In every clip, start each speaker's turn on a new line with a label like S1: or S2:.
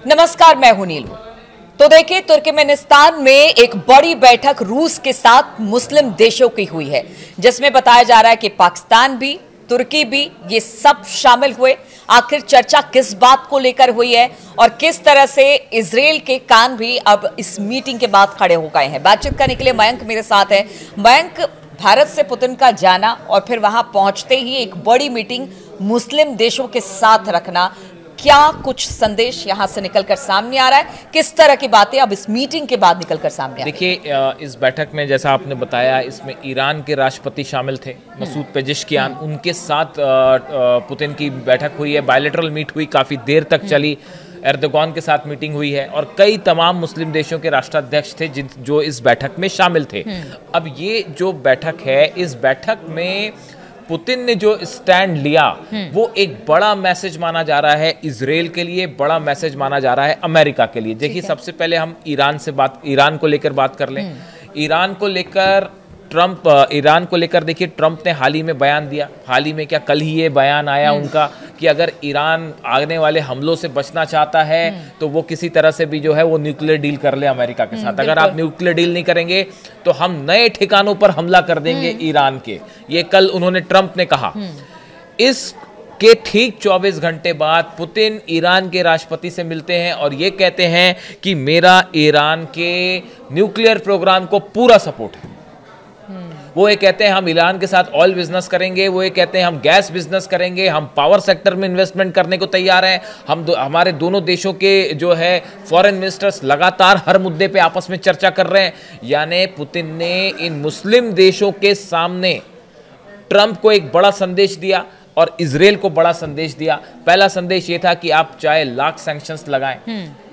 S1: नमस्कार, मैं हूं नीलू। तो देखिए, तुर्कमेनिस्तान में एक बड़ी बैठक रूस के साथ मुस्लिम देशों की हुई है, जिसमें बताया जा रहा है कि पाकिस्तान भी, तुर्की भी, ये सब शामिल हुए। आखिर चर्चा किस बात को लेकर हुई है और किस तरह से इजराइल के कान भी अब इस मीटिंग के बाद खड़े हो गए हैं। बातचीत करने के लिए मयंक मेरे साथ है। मयंक, भारत से पुतिन का जाना और फिर वहां पहुंचते ही एक बड़ी मीटिंग मुस्लिम देशों के साथ रखना, क्या कुछ संदेश यहां से निकलकर सामने आ रहा है? किस तरह की बातें अब इस मीटिंग के बाद निकलकर सामने आ रही है?
S2: देखिए, इस बैठक में जैसा आपने बताया, इसमें ईरान के राष्ट्रपति शामिल थे, मसूद पेजेश्कियान। उनके साथ पुतिन की बैठक हुई है, बायलैटरल मीट हुई, काफ़ी देर तक चली। एर्दोगान के साथ मीटिंग हुई है और कई तमाम मुस्लिम देशों के राष्ट्राध्यक्ष थे जो इस बैठक में शामिल थे। अब ये जो बैठक है, इस बैठक में पुतिन ने जो स्टैंड लिया वो एक बड़ा मैसेज माना जा रहा है इजराइल के लिए, बड़ा मैसेज माना जा रहा है अमेरिका के लिए। देखिए, सबसे पहले हम ईरान को लेकर बात कर लें। ईरान को लेकर देखिए, ट्रंप ने हाल ही में बयान दिया, हाल ही में क्या, कल ही ये बयान आया उनका कि अगर ईरान आने वाले हमलों से बचना चाहता है तो वो किसी तरह से भी जो है वो न्यूक्लियर डील कर ले अमेरिका के साथ। अगर आप न्यूक्लियर डील नहीं करेंगे तो हम नए ठिकानों पर हमला कर देंगे ईरान के। ये कल उन्होंने, ट्रंप ने कहा। इस के ठीक 24 घंटे बाद पुतिन ईरान के राष्ट्रपति से मिलते हैं और ये कहते हैं कि मेरा ईरान के न्यूक्लियर प्रोग्राम को पूरा सपोर्ट है। वो ये कहते हैं हम ईरान के साथ ऑयल बिजनेस करेंगे, वो ये कहते हैं हम गैस बिजनेस करेंगे, हम पावर सेक्टर में इन्वेस्टमेंट करने को तैयार हैं। हमारे दोनों देशों के जो है फॉरेन मिनिस्टर्स लगातार हर मुद्दे पे आपस में चर्चा कर रहे हैं। यानी पुतिन ने इन मुस्लिम देशों के सामने ट्रंप को एक बड़ा संदेश दिया और इजराइल को बड़ा संदेश दिया। पहला संदेश ये था कि आप चाहे लाख सैंक्शंस लगाएं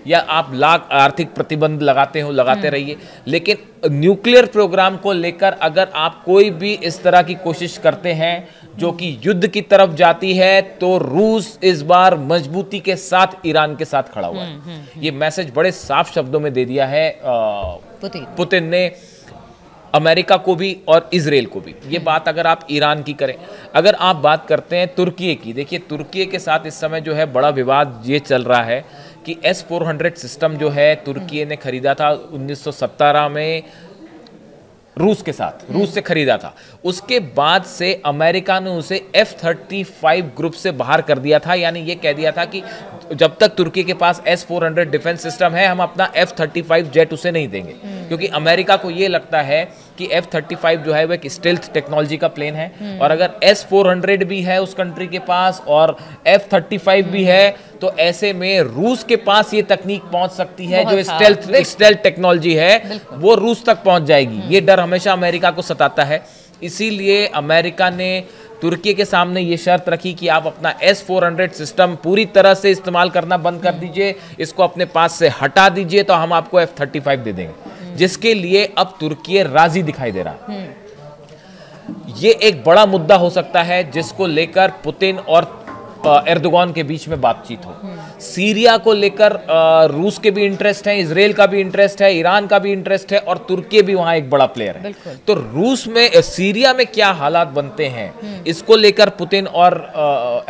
S2: या आप लाख आर्थिक प्रतिबंध लगाते रहिए, लेकिन न्यूक्लियर प्रोग्राम को लेकर अगर आप कोई भी इस तरह की कोशिश करते हैं जो कि युद्ध की तरफ जाती है, तो रूस इस बार मजबूती के साथ ईरान के साथ खड़ा हुआ है। ये मैसेज बड़े साफ शब्दों में दे दिया है पुतिन ने अमेरिका को भी और इजराइल को भी। ये बात अगर आप ईरान की करें, अगर आप बात करते हैं तुर्की की, देखिए तुर्की के साथ इस समय जो है बड़ा विवाद ये चल रहा है कि S-400 सिस्टम जो है तुर्की ने खरीदा था 1917 में रूस से खरीदा था। उसके बाद से अमेरिका ने उसे F-35 ग्रुप से बाहर कर दिया था। यानी ये कह दिया था कि जब तक तुर्की के पास S-400 डिफेंस सिस्टम है, हम अपना F-35 जेट उसे नहीं देंगे, क्योंकि अमेरिका को ये लगता है कि F-35 जो है वो एक स्टेल्थ टेक्नोलॉजी का प्लेन है और अगर S-400 भी है उस कंट्री के पास और F-35 भी है, तो ऐसे में रूस के पास ये तकनीक पहुंच सकती है, जो स्टेल्थ टेक्नोलॉजी है वो रूस तक पहुंच जाएगी। ये डर हमेशा अमेरिका को सताता है। इसीलिए अमेरिका ने तुर्की के सामने ये शर्त रखी कि आप अपना S-400 सिस्टम पूरी तरह से इस्तेमाल करना बंद कर दीजिए, इसको अपने पास से हटा दीजिए, तो हम आपको F-35 दे देंगे, जिसके लिए अब तुर्की राजी दिखाई दे रहा है। ये एक बड़ा मुद्दा हो सकता है जिसको लेकर पुतिन और एर्दोगान के बीच में बातचीत हो। सीरिया को लेकर रूस के भी इंटरेस्ट है, इजराइल का भी इंटरेस्ट है, ईरान का भी इंटरेस्ट है और तुर्की भी वहां एक बड़ा प्लेयर है। तो रूस में, सीरिया में क्या हालात बनते हैं, इसको लेकर पुतिन और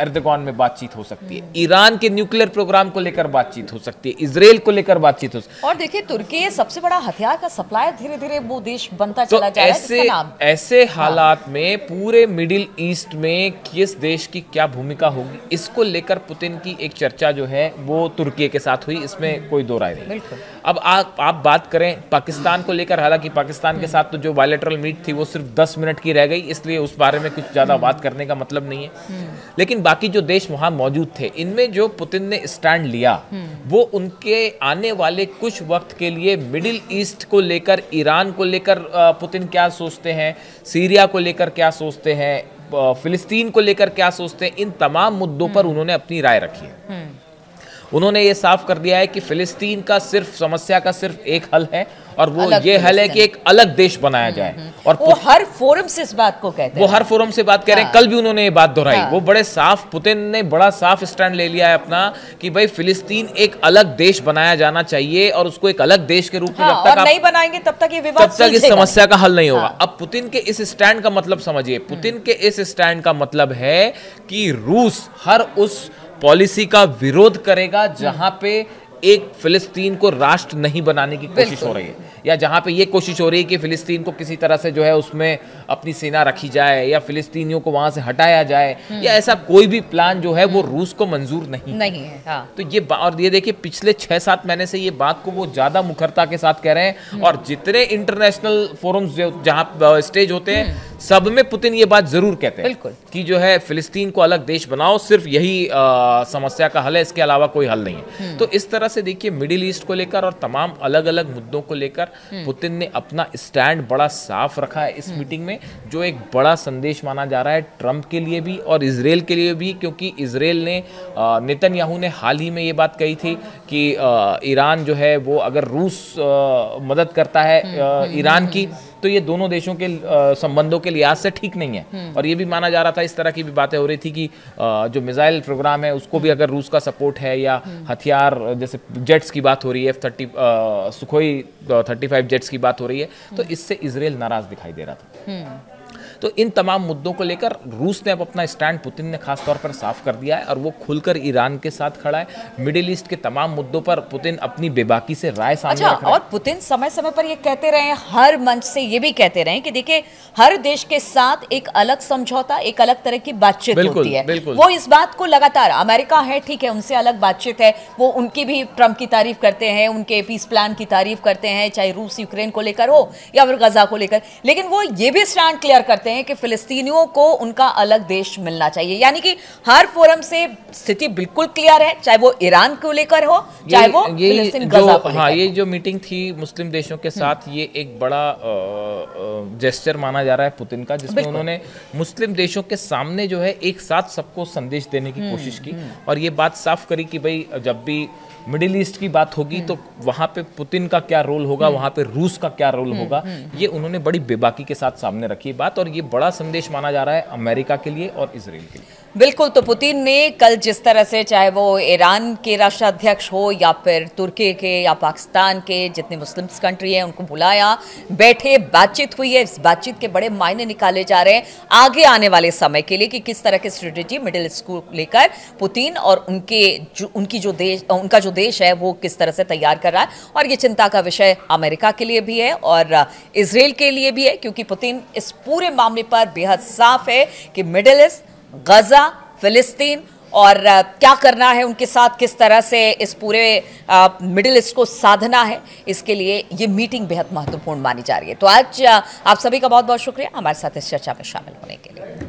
S2: एर्दोगान में बातचीत हो सकती है। ईरान के न्यूक्लियर प्रोग्राम को लेकर बातचीत हो सकती है, इजराइल को लेकर बातचीत हो सकती है।
S1: और देखिए, तुर्की सबसे बड़ा हथियार का सप्लायर धीरे धीरे वो देश बनता चला जा रहा है।
S2: ऐसे हालात में पूरे मिडिल ईस्ट में किस देश की क्या भूमिका होगी, इसको लेकर पुतिन की एक चर्चा जो है वो तुर्की के साथ हुई, इसमें कोई दो राय नहीं। अब आप बात करें पाकिस्तान को लेकर, हालांकि पाकिस्तान के साथ तो जो बायलैटरल मीट थी वो सिर्फ 10 मिनट की रह गई, इसलिए उस बारे में कुछ ज्यादा बात करने का मतलब नहीं है। लेकिन बाकी जो देश वहां मौजूद थे, इनमें जो पुतिन ने स्टैंड लिया वो उनके आने वाले कुछ वक्त के लिए मिडिल ईस्ट को लेकर, ईरान को लेकर पुतिन क्या सोचते हैं, सीरिया को लेकर क्या सोचते हैं, फिलिस्तीन को लेकर क्या सोचते हैं, इन तमाम मुद्दों पर उन्होंने अपनी राय रखी है। उन्होंने ये साफ कर दिया है कि फिलिस्तीन का समस्या का सिर्फ एक हल है और वो ये हल है कि एक अलग देश बनाया जाए। और
S1: वो हर फोरम से इस बात को कहते हैं,
S2: वो हर फोरम से बात कह रहे हैं। कल भी उन्होंने ये बात दोहराई। वो बड़े साफ, पुतिन ने बड़ा साफ स्टैंड ले लिया है अपना कि भाई फिलिस्तीन एक अलग देश बनाया जाना चाहिए और उसको एक अलग देश के रूप में जब तक
S1: नहीं बनाएंगे तब तक ये विवाद,
S2: तब तक इस समस्या का हल नहीं होगा। अब पुतिन के इस स्टैंड का मतलब समझिए, पुतिन के इस स्टैंड का मतलब है कि रूस हर उस पॉलिसी का विरोध करेगा जहां पे एक फिलिस्तीन को राष्ट्र नहीं बनाने की कोशिश हो रही है, या जहां पे ये कोशिश हो रही है कि फिलिस्तीन को किसी तरह से जो है उसमें अपनी सेना रखी जाए या फिलिस्तीनियों को वहां से हटाया जाए, या ऐसा कोई भी प्लान जो है वो रूस को मंजूर नहीं
S1: है। हाँ।
S2: तो ये और ये देखिए पिछले 6-7 महीने से ये बात को वो ज्यादा मुखरता के साथ कह रहे हैं, और जितने इंटरनेशनल फोरम्स जहां स्टेज होते हैं सब में पुतिन ये बात जरूर कहते हैं कि जो है फिलिस्तीन को अलग देश बनाओ, सिर्फ यही समस्या का हल है, इसके अलावा कोई हल नहीं है। तो इस तरह से देखिए मिडिल ईस्ट को लेकर और तमाम अलग अलग मुद्दों को लेकर पुतिन ने अपना स्टैंड बड़ा साफ रखा है इस मीटिंग में, जो एक बड़ा संदेश माना जा रहा है ट्रंप के लिए भी और इजराइल के लिए भी, क्योंकि इजराइल ने नेतन्याहू ने हाल ही में ये बात कही थी कि ईरान जो है वो अगर रूस मदद करता है ईरान की, तो ये दोनों देशों के संबंधों के लिहाज से ठीक नहीं है। और ये भी माना जा रहा था, इस तरह की भी बातें हो रही थी कि जो मिसाइल प्रोग्राम है उसको भी अगर रूस का सपोर्ट है, या हथियार जैसे जेट्स की बात हो रही है, F-30 सुखोई 35 जेट्स की बात हो रही है, तो इससे इजराइल नाराज दिखाई दे रहा था। तो इन तमाम मुद्दों को लेकर रूस ने अब अपना स्टैंड पुतिन ने खास तौर पर साफ कर दिया है, और वो खुलकर ईरान के साथ खड़ा है। मिडिल ईस्ट के तमाम मुद्दों पर पुतिन अपनी बेबाकी से राय सामने रख रहा है।
S1: और पुतिन समय समय पर ये कहते रहे हैं, हर मंच से ये भी कहते रहे कि देखिए हर देश के साथ एक अलग समझौता, एक अलग तरह की बातचीत होती है। वो इस बात को लगातार, अमेरिका है ठीक है, उनसे अलग बातचीत है, वो उनकी भी ट्रंप की तारीफ करते हैं, उनके पीस प्लान की तारीफ करते हैं, चाहे रूस यूक्रेन को लेकर हो या फिर गजा को लेकर, लेकिन वो ये भी स्टैंड क्लियर करते हैं कि फिलिस्तीनियों को उनका अलग देश मिलना चाहिए। यानी कि हर फोरम से स्थिति बिल्कुल क्लियर है, चाहे वो ईरान को लेकर हो, चाहे वो फिलिस्तीन गजा को लेकर।
S2: हाँ, ये जो मीटिंग थी मुस्लिम देशों के साथ, ये एक बड़ा जेस्चर माना जा रहा है पुतिन का, जिसमें उन्होंने मुस्लिम देशों के सामने जो है एक साथ सबको संदेश देने की कोशिश की, और ये बात साफ करी कि भाई जब भी मिडिल ईस्ट की बात होगी तो वहां पे पुतिन का क्या रोल होगा, वहां पे रूस का क्या रोल होगा, ये उन्होंने बड़ी बेबाकी के साथ सामने रखी बात, और ये बड़ा संदेश माना जा रहा है अमेरिका के लिए और इजराइल के लिए।
S1: बिल्कुल। तो पुतिन ने कल जिस तरह से, चाहे वो ईरान के राष्ट्राध्यक्ष हो या फिर तुर्की के या पाकिस्तान के, जितने मुस्लिम कंट्री हैं उनको बुलाया, बैठे, बातचीत हुई है, इस बातचीत के बड़े मायने निकाले जा रहे हैं आगे आने वाले समय के लिए कि किस तरह की स्ट्रेटेजी मिडिल ईस्ट को लेकर पुतिन और उनका जो देश है वो किस तरह से तैयार कर रहा है। और ये चिंता का विषय अमेरिका के लिए भी है और इजराइल के लिए भी है, क्योंकि पुतिन इस पूरे मामले पर बेहद साफ है कि मिडिल ईस्ट, गजा, फिलिस्तीन और क्या करना है उनके साथ, किस तरह से इस पूरे मिडिल ईस्ट को साधना है, इसके लिए ये मीटिंग बेहद महत्वपूर्ण मानी जा रही है। तो आज आप सभी का बहुत बहुत शुक्रिया हमारे साथ इस चर्चा में शामिल होने के लिए।